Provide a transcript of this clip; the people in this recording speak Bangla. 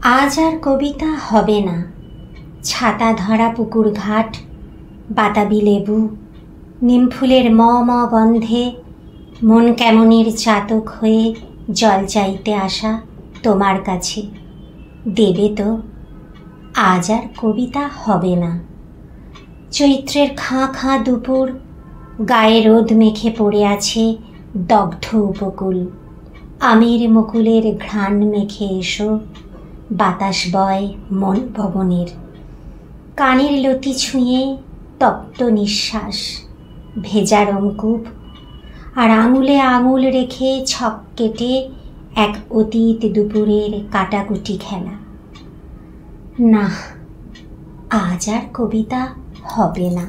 আজ আর কবিতা হবে না। ছাতা ধরা পুকুর ঘাট, বাতাবি লেবু, নিমফুলের ম ম গন্ধে মন কেমনের চাতক হয়ে জল চাইতে আসা তোমার কাছে। দেবে তো? আজ আর কবিতা হবে না। চৈত্রের খাঁ খাঁ দুপুর, গায়ে রোদ মেখে পড়ে আছে দগ্ধ উপকূল। আমের মুকুলের ঘ্রাণ মেখে এসো, বাতাস বয় মন ভবনের। কানের লতি ছুঁয়ে তপ্ত নিঃশ্বাস, ভেজা রংকূপ, আর আঙুলে আঙুল রেখে ছক কেটে এক অতীত দুপুরের কাটাকুটি খেলা। না, আজ আর কবিতা হবে না।